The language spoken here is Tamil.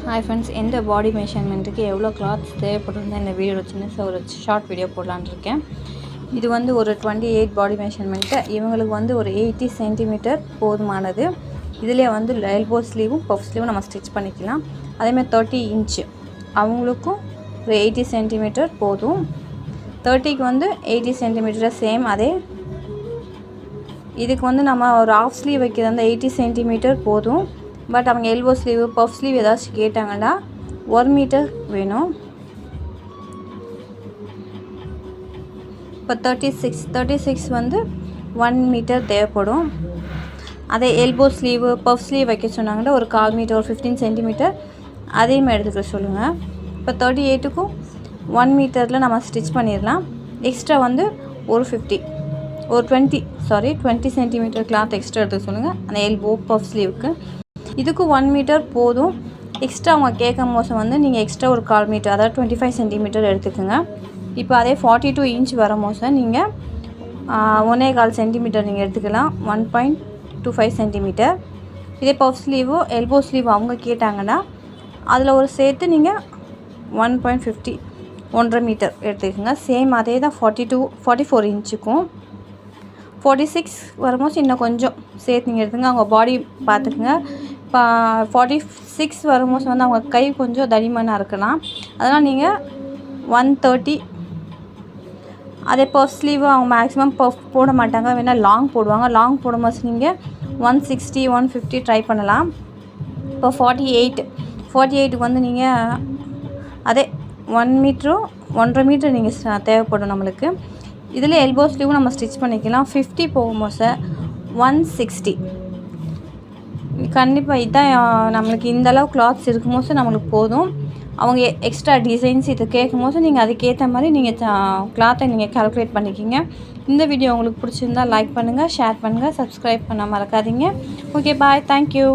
Hi friends, இந்த பாடி மெஷர்மெண்ட்டுக்கு எவ்வளோ கிளாத்ஸ் தேவைப்படுதுன்னு இந்த வீடியோ சின்ன ஒரு ஷார்ட் வீடியோ போடலான்னு இருக்கேன். இது வந்து ஒரு 28 பாடி மெஷர்மெண்ட்டு. இவங்களுக்கு வந்து ஒரு 80 சென்டிமீட்டர் போதுமானது. இதிலே வந்து எல்போ ஸ்லீவும் பஃப் ஸ்லீவும் நம்ம ஸ்டிச் பண்ணிக்கலாம். அதேமாதிரி 30 இன்ச்சு அவங்களுக்கும் ஒரு 80 சென்டிமீட்டர் போதும். 30க்கு வந்து 80 சென்டிமீட்டர் சேம். அதே இதுக்கு வந்து நம்ம ஒரு ஆஃப் ஸ்லீவ் வைக்கிறது வந்து 80 சென்டிமீட்டர் போதும். பட் அவங்க எல்போ ஸ்லீவு பஃப் ஸ்லீவ் ஏதாச்சும் கேட்டாங்கன்னா 1 மீட்டர் வேணும். இப்போ 36 வந்து 1 மீட்டர் தேவைப்படும். அதே எல்போ ஸ்லீவு பஃப் ஸ்லீவ் வைக்க சொன்னாங்கன்னா ஒரு 1/4 மீட்டர் ஒரு 15 சென்டிமீட்டர் அதையுமே எடுத்துக்க சொல்லுங்கள். இப்போ 38க்கும் 1 மீட்டரில் நம்ம ஸ்டிச் பண்ணிடலாம். எக்ஸ்ட்ரா வந்து ஒரு 20 சென்டிமீட்டர் கிளாத் எக்ஸ்ட்ரா எடுத்துக்க சொல்லுங்கள் அந்த எல்போ பஃப் ஸ்லீவுக்கு. இதுக்கு 1 மீட்டர் போதும். எக்ஸ்ட்ரா அவங்க கேட்கும் போது வந்து நீங்கள் எக்ஸ்ட்ரா ஒரு 1/4 மீட்டர் அதாவது 25 சென்டிமீட்டர் எடுத்துக்கோங்க. இப்போ அதே 42 இன்ச் வரும்போது நீங்கள் 1.25 சென்டிமீட்டர் நீங்கள் எடுத்துக்கலாம். 1.25 சென்டிமீட்டர். இதே பஃப் ஸ்லீவோ எல்போ ஸ்லீவ் அவங்க கேட்டாங்கன்னா அதில் ஒரு சேர்த்து நீங்கள் 1.50 1.5 மீட்டர் எடுத்துக்கோங்க. சேம் அதே தான் 44 இன்ச்சுக்கும் 46 வரும்போது இன்னும் கொஞ்சம் சேர்த்து நீங்கள் எடுத்துங்க. அவங்க பாடி பார்த்துக்குங்க. இப்போ 46 வரும்போது வந்து அவங்க கை கொஞ்சம் தடிமனாக இருக்கலாம். அதனால் நீங்கள் 130. அதே பஃப் ஸ்லீவு அவங்க மேக்ஸிமம் பஃப் போட மாட்டாங்க, வேணால் லாங் போடுவாங்க. லாங் போடும்போது நீங்கள் 160 150 ட்ரை பண்ணலாம். இப்போ 48க்கு வந்து நீங்கள் அதே 1 மீட்டரும் 1.5 மீட்டர் நீங்கள் தேவைப்படும் நம்மளுக்கு. இதில் எல்போ ஸ்லீவும் நம்ம ஸ்டிச் பண்ணிக்கலாம். 50 போகும்போது 160. கண்டிப்பாக இதுதான் நம்மளுக்கு இந்தளவு கிளாத்ஸ் இருக்கும்போது நம்மளுக்கு போதும். அவங்க எக்ஸ்ட்ரா டிசைன்ஸ் இது கேட்கும்போது நீங்கள் அதுக்கேற்ற மாதிரி நீங்கள் கிளாத்தை நீங்கள் கால்குலேட் பண்ணிக்கிங்க. இந்த வீடியோ உங்களுக்கு பிடிச்சிருந்தால் லைக் பண்ணுங்கள், ஷேர் பண்ணுங்கள், சப்ஸ்கிரைப் பண்ண மறக்காதீங்க. ஓகே, பாய், தேங்க்யூ.